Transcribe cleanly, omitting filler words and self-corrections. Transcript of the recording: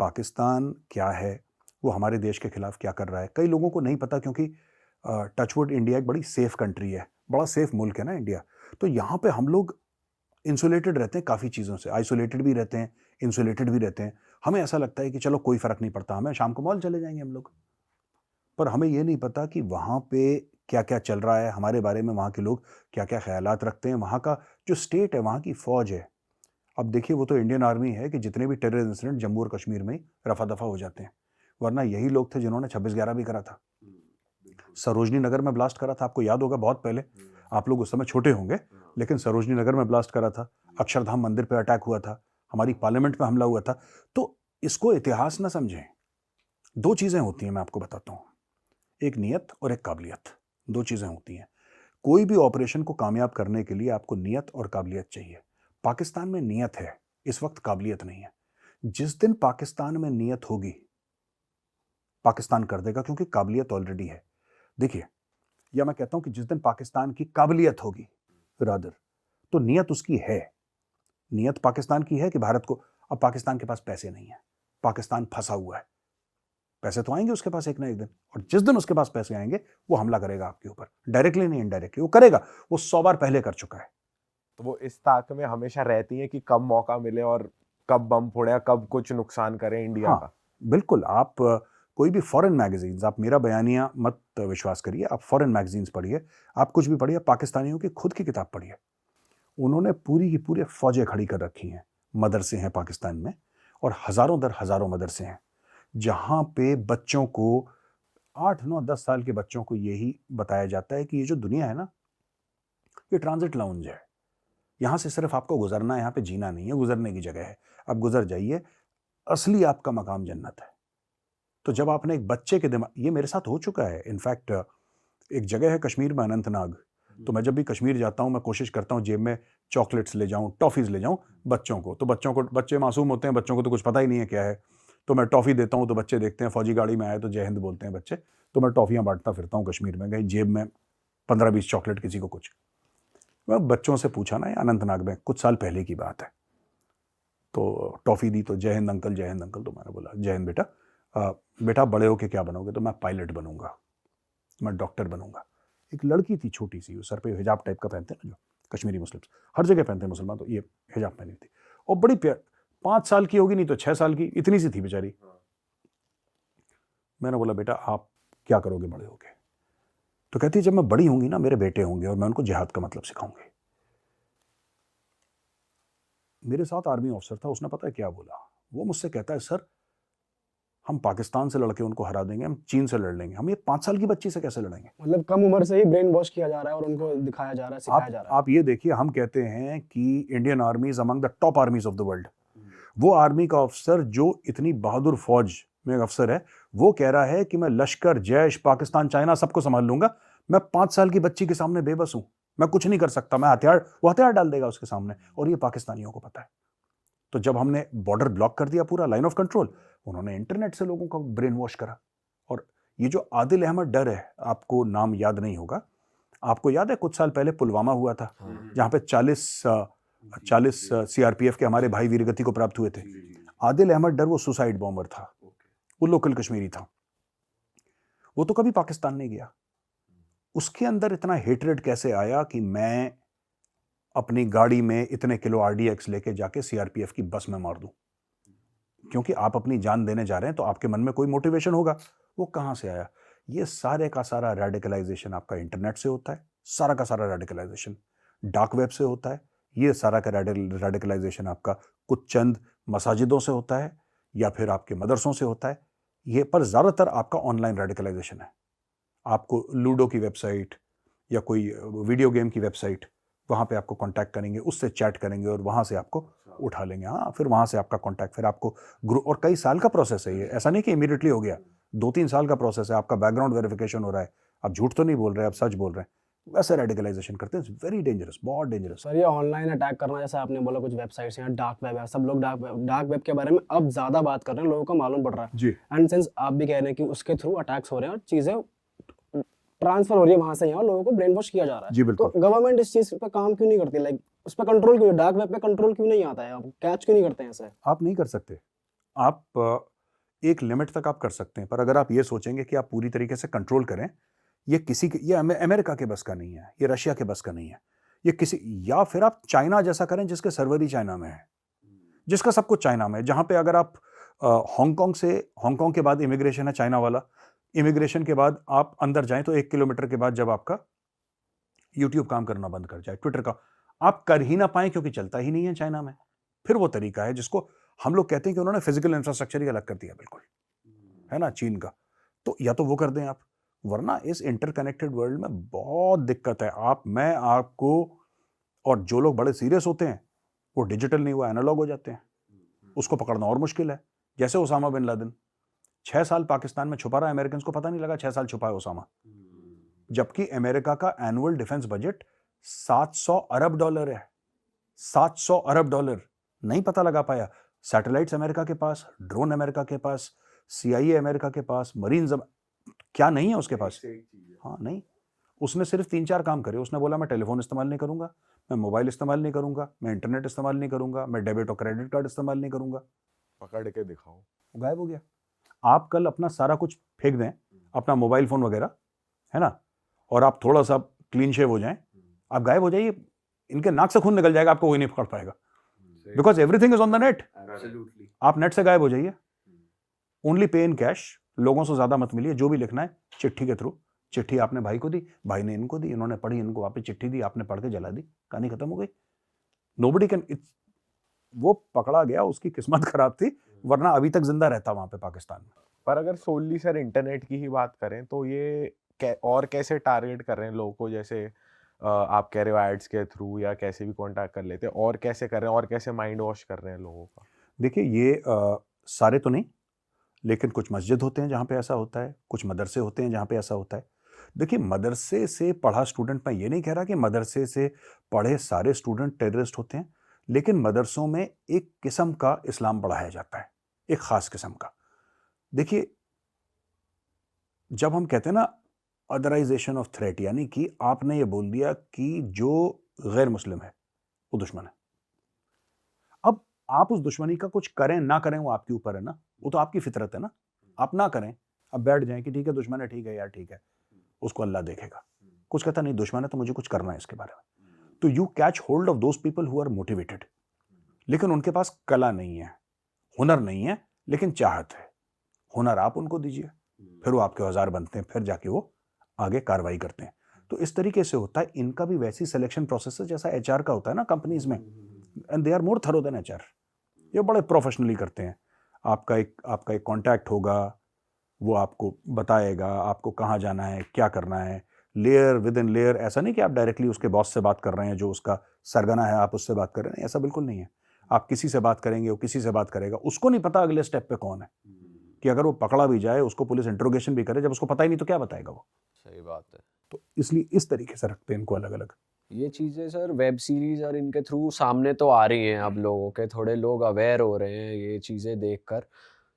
पाकिस्तान क्या है, वो हमारे देश के खिलाफ क्या कर रहा है, कई लोगों को नहीं पता क्योंकि टचवुड इंडिया एक बड़ी सेफ कंट्री है, बड़ा सेफ मुल्क है ना इंडिया। तो यहाँ पे हम लोग इंसुलेटेड रहते हैं काफ़ी चीज़ों से, आइसोलेटेड भी रहते हैं, इंसुलेटेड भी रहते हैं। हमें ऐसा लगता है कि चलो कोई फ़र्क नहीं पड़ता, हमें शाम को मॉल चले जाएंगे हम लोग। पर हमें ये नहीं पता कि वहाँ पे क्या-क्या चल रहा है, हमारे बारे में वहाँ के लोग क्या-क्या ख़यालात रखते हैं, वहाँ का जो स्टेट है, वहाँ की फ़ौज है। अब देखिए वो तो इंडियन आर्मी है कि जितने भी टेरर इंसिडेंट जम्मू और कश्मीर में ही रफा-दफा हो जाते हैं। वरना यही लोग थे जिन्होंने 26/11 भी करा था। सरोजनी नगर में ब्लास्ट करा था, आपको याद होगा बहुत पहले। आप लोग उस समय छोटे होंगे, लेकिन सरोजनी नगर में ब्लास्ट करा था। अक्षरधाम मंदिर पे अटैक हुआ था, हमारी पार्लियामेंट पे हमला हुआ था। तो इसको इतिहास ना समझें। 2 चीज़ें होती हैं, मैं आपको बताता हूँ। एक नियत और एक काबिलियत, 2 चीज़ें होती हैं। कोई भी ऑपरेशन को कामयाब करने के लिए आपको नियत और काबिलियत चाहिए। पाकिस्तान में नियत है, इस वक्त काबिलियत नहीं है। जिस दिन पाकिस्तान में नियत होगी, पाकिस्तान कर देगा क्योंकि काबिलियत ऑलरेडी है। देखिए, या मैं कहता हूं कि जिस दिन पाकिस्तान की काबिलियत होगी रादर, तो नियत उसकी है। नियत पाकिस्तान की है कि भारत को, अब पाकिस्तान के पास पैसे नहीं है, पाकिस्तान फंसा हुआ है। पैसे तो आएंगे उसके पास एक ना एक दिन, और जिस दिन उसके पास पैसे आएंगे वो हमला करेगा आपके ऊपर, डायरेक्टली नहीं इनडायरेक्टली वो करेगा। वो 100 बार पहले कर चुका है। तो वो इस ताक में हमेशा रहती है कि कब मौका मिले और कब बम फोड़े या कब कुछ नुकसान करे इंडिया हाँ, का। बिल्कुल। आप कोई भी फॉरेन मैगजीन्स, आप मेरा बयानिया मत विश्वास करिए, आप फॉरेन मैगजीन्स पढ़िए, आप कुछ भी पढ़िए, पाकिस्तानियों की खुद की किताब पढ़िए। उन्होंने पूरी की पूरी फौजें खड़ी कर रखी हैं, मदरसे हैं पाकिस्तान में, और हजारों दर हजारों मदरसे हैं जहां पे बच्चों को 8 9 10 साल के बच्चों को यही बताया जाता है कि ये जो दुनिया है ना, ये ट्रांजिट लाउंज है। यहां से सिर्फ आपको गुजरना है, यहां पे जीना नहीं है, गुजरने की जगह है। आप गुजर जाइए, असली आपका मकाम जन्नत है। तो जब आपने एक बच्चे के दिमाग, ये मेरे साथ हो चुका है इनफैक्ट। एक जगह है कश्मीर में, अनंतनाग। तो मैं जब भी कश्मीर जाता हूँ, मैं कोशिश करता हूँ जेब में चॉकलेट्स ले जाऊँ, टॉफ़ीज़ ले जाऊँ बच्चों को। तो बच्चों को, बच्चे मासूम होते हैं, बच्चों को तो कुछ पता ही नहीं है क्या है। तो मैं टॉफ़ी देता हूँ, तो बच्चे देखते हैं फौजी गाड़ी में आए तो जय हिंद बोलते हैं बच्चे। तो मैं टॉफ़ियाँ बांटता फिरता हूँ कश्मीर में, कहीं जेब में 15 20 चॉकलेट, किसी को कुछ। मैं बच्चों से पूछा ना, ये अनंतनाग में कुछ साल पहले की बात है, तो टॉफ़ी दी तो जय हिंद अंकल, जय हिंद अंकल। तो मैंने बोला जय हिंद बेटा, बेटा बड़े होके क्या बनोगे? तो मैं पायलट बनूंगा, मैं डॉक्टर बनूंगा। एक लड़की थी छोटी सी, सर पे हिजाब टाइप का पहनते हैं ना, जो कश्मीरी मुस्लिम्स हर जगह पहनते हैं मुसलमान, तो ये हिजाब पहनी थी और बड़ी प्यार, 5 साल की होगी नहीं तो 6 साल की, इतनी सी थी बेचारी। मैंने बोला बेटा आप क्या करोगे बड़े होके? तो कहती है जब मैं बड़ी होंगी ना, मेरे बेटे होंगे और मैं उनको जिहाद का मतलब सिखाऊंगी। मेरे साथ आर्मी ऑफिसर था, उसने पता है क्या बोला? वो मुझसे कहता है सर, हम पाकिस्तान से लड़के उनको हरा देंगे, हम चीन से लड़ लेंगे, हम ये 5 साल की बच्ची से कैसे लड़ेंगे? मतलब कम उम्र से ही ब्रेन वॉश किया जा रहा है और उनको दिखाया जा रहा है, सिखाया जा रहा है। आप ये देखिए, हम कहते हैं कि Indian army is among the top आर्मीज of the world. वो आर्मी का अफसर जो इतनी बहादुर फौज में अफसर है, वो कह रहा है कि मैं लश्कर, जैश, पाकिस्तान, चाइना सबको संभाल लूंगा। मैं 5 साल की बच्ची के सामने बेबस हूं, मैं कुछ नहीं कर सकता। मैं हथियार, वो हथियार डाल देगा उसके सामने, और ये पाकिस्तानियों को पता है। तो जब हमने बॉर्डर ब्लॉक कर दिया, पूरा लाइन ऑफ कंट्रोल, उन्होंने इंटरनेट से लोगों को ब्रेन वॉश करा। और ये जो आदिल अहमद डर है, आपको नाम याद नहीं होगा, आपको याद है कुछ साल पहले पुलवामा हुआ था, जहां पे 40 सीआरपीएफ के हमारे भाई वीरगति को प्राप्त हुए थे। आदिल अहमद डर वो सुसाइड बॉम्बर था, वो लोकल कश्मीरी था, वो तो कभी पाकिस्तान नहीं गया। उसके अंदर इतना हेटरेड कैसे आया कि मैं अपनी गाड़ी में इतने किलो आरडीएक्स लेके जाके सीआरपीएफ की बस में मार दूं? क्योंकि आप अपनी जान देने जा रहे हैं तो आपके मन में कोई मोटिवेशन होगा। वो कहां से आया? ये सारे का सारा रेडिकलाइजेशन आपका इंटरनेट से होता है, सारा का सारा रेडिकलाइजेशन डार्क वेब से होता है। ये सारा का रेडिकलाइजेशन आपका कुछ चंद मसाजिदों से होता है या फिर आपके मदरसों से होता है। ये पर ज्यादातर आपका ऑनलाइन रेडिकलाइजेशन है। आपको लूडो की वेबसाइट या कोई वीडियो गेम की वेबसाइट, वहाँ पे आपको कांटेक्ट करेंगे, उससे चैट करेंगे और वहाँ से आपको उठा लेंगे। हाँ, फिर वहाँ से आपका कांटेक्ट, फिर आपको ग्रुप, और कई साल का प्रोसेस है ये, ऐसा नहीं कि इमीडिएटली हो गया। 2 3 साल का प्रोसेस है, आपका बैकग्राउंड वेरिफिकेशन हो रहा है, आप झूठ तो नहीं बोल रहे, आप सच बोल रहे हैं। वैसे रेडिकलाइजेशन करते हैं, वेरी डेंजरस, बहुत डेंजरस। सर ये ऑनलाइन अटैक करना, जैसा आपने बोला कुछ वेबसाइट्स हैं, डार्क वेब है, सब लोग डार्क वेब के बारे में अब ज्यादा बात कर रहे हैं, लोगों को मालूम पड़ रहा है जी। एंड सिंस आप भी कह रहे हैं कि उसके थ्रू अटैक्स हो रहे हैं और चीजें ट्रांसफर हो रही है वहां से यहाँ, लोगों को ब्रेन वॉश किया जा रहा है। जी बिल्कुल। तो गवर्नमेंट इस चीज पे काम क्यों नहीं करती? लाइक उस पर कंट्रोल क्यों, डार्क वेब पे कंट्रोल क्यों नहीं आता है? आप कैच क्यों नहीं करते हैं इसे? आप नहीं कर सकते, आप एक लिमिट तक आप कर सकते हैं, पर अगर आप ये सोचेंगे कि आप पूरी तरीके से कंट्रोल करें, ये किसी के, ये अमेरिका के बस का नहीं है, ये रशिया के बस का नहीं है, ये किसी, या फिर आप चाइना जैसा करें जिसके सर्वर ही चाइना में है, जिसका सब कुछ चाइना में है, जहां पे अगर आप हांगकांग के बाद इमिग्रेशन है चाइना वाला, इमिग्रेशन के बाद आप अंदर जाएं तो 1 किलोमीटर के बाद जब आपका यूट्यूब काम करना बंद कर जाए, ट्विटर का आप कर ही ना पाए क्योंकि चलता ही नहीं है चाइना में, फिर वो तरीका है जिसको हम लोग कहते हैं कि उन्होंने फिजिकल इंफ्रास्ट्रक्चर ही अलग कर दिया बिल्कुल, है ना, चीन का। तो या तो वो कर दें आप, वरना इस इंटरकनेक्टेड वर्ल्ड में बहुत दिक्कत है। मैं आपको, और जो लोग बड़े सीरियस होते हैं वो डिजिटल नहीं, वो एनालॉग हो जाते हैं, उसको पकड़ना और मुश्किल है। जैसे ओसामा बिन लादेन 6 साल पाकिस्तान में छुपा रहा, अमेरिकन को पता नहीं लगा 6 साल छुपा है ओसामा, जबकि अमेरिका का एनुअल डिफेंस बजट $700 अरब है, $700 अरब, नहीं पता लगा पाया। सैटेलाइट्स अमेरिका के पास, ड्रोन अमेरिका के पास, CIA अमेरिका के पास, मरीन्स क्या नहीं है उसके पास? हाँ नहीं, उसने सिर्फ 3-4 काम करे। उसने बोला मैं टेलीफोन इस्तेमाल नहीं करूंगा, मैं मोबाइल इस्तेमाल नहीं करूंगा, मैं इंटरनेट इस्तेमाल नहीं करूंगा, मैं डेबिट और क्रेडिट कार्ड इस्तेमाल नहीं करूंगा। पकड़ के दिखाओ, वो गायब हो गया। आप कल अपना सारा कुछ फेंक दें, अपना मोबाइल फोन वगैरह, है ना, और आप थोड़ा सा क्लीन शेव हो जाएं, आप गायब हो जाइए, इनके नाक से खून निकल जाएगा, आपको कोई नहीं पकड़ पाएगा, because everything is on the net. आप नेट से गायब हो जाइए। ओनली पे इन कैश, लोगों से ज्यादा मत मिलिए, जो भी लिखना है चिट्ठी के थ्रू। चिट्ठी आपने भाई को दी, भाई ने इनको दी, इन्होंने पढ़ी, इनको वापस चिट्ठी दी, आपने पढ़ के जला दी, कहानी खत्म हो गई। नोबडी कैन, वो पकड़ा गया, उसकी किस्मत खराब थी, वरना अभी तक जिंदा रहता वहां पे पाकिस्तान में। पर अगर सोनली सर इंटरनेट की ही बात करें तो ये और कैसे टारगेट कर रहे हैं लोगों को, जैसे आप कह रहे हो एड्स के थ्रू या कैसे भी कांटेक्ट कर लेते हैं, और कैसे कर रहे हैं और कैसे माइंड वॉश कर रहे हैं लोगों का? देखिए ये सारे तो नहीं, लेकिन कुछ मस्जिद होते हैं जहाँ पे ऐसा होता है, कुछ मदरसे होते हैं जहाँ पे ऐसा होता है। देखिए मदरसे से पढ़ा स्टूडेंट, मैं ये नहीं कह रहा कि मदरसे से पढ़े सारे स्टूडेंट टेररिस्ट होते हैं, लेकिन मदरसों में एक किस्म का इस्लाम पढ़ाया जाता है, एक खास किस्म का। देखिए जब हम कहते हैं ना अदराइजेशन ऑफ थ्रेट, यानी कि आपने ये बोल दिया कि जो गैर मुस्लिम है वो दुश्मन है। अब आप उस दुश्मनी का कुछ करें ना करें वो आपके ऊपर है ना, वो तो आपकी फितरत है ना। आप ना करें, अब बैठ जाएं कि ठीक है दुश्मन है, ठीक है यार ठीक है, उसको अल्लाह देखेगा। कुछ कहता नहीं दुश्मन है तो मुझे कुछ करना है इसके बारे में। तो you catch hold of those people who are motivated, लेकिन उनके पास कला नहीं है, हुनर नहीं है, लेकिन चाहत है। हुनर आप उनको दीजिए, फिर वो आपके औजार बनते हैं, फिर जाके वो आगे कार्रवाई करते हैं। तो इस तरीके से होता है। इनका भी वैसी सिलेक्शन प्रोसेस है जैसा HR का होता है ना कंपनीज में, and they are more thorough than HR। ये बड़े प्रोफेशनली करते हैं। आपका एक कॉन्टैक्ट होगा, वो आपको बताएगा आपको कहाँ जाना है, क्या करना है, लेयर विद इन लेयर। ऐसा नहीं कि आप डायरेक्टली उसके बॉस से बात कर रहे हैं, जो उसका सरगना है आप उससे बात कर रहे हैं, ऐसा बिल्कुल नहीं है। आप किसी से बात करेंगे, वो किसी से बात करेगा, उसको नहीं पता अगले स्टेप पे कौन है, कि अगर वो पकड़ा भी जाए, उसको पुलिस इंट्रोगेशन भी करे, जब उसको पता ही नहीं तो क्या बताएगा वो। सही बात है। तो इसलिए इस तरीके से रखते हैं इनको अलग अलग। ये चीज़ें सर वेब सीरीज और इनके थ्रू सामने तो आ रही हैं, अब लोगों के थोड़े लोग अवेयर हो रहे हैं ये चीज़ें देखकर।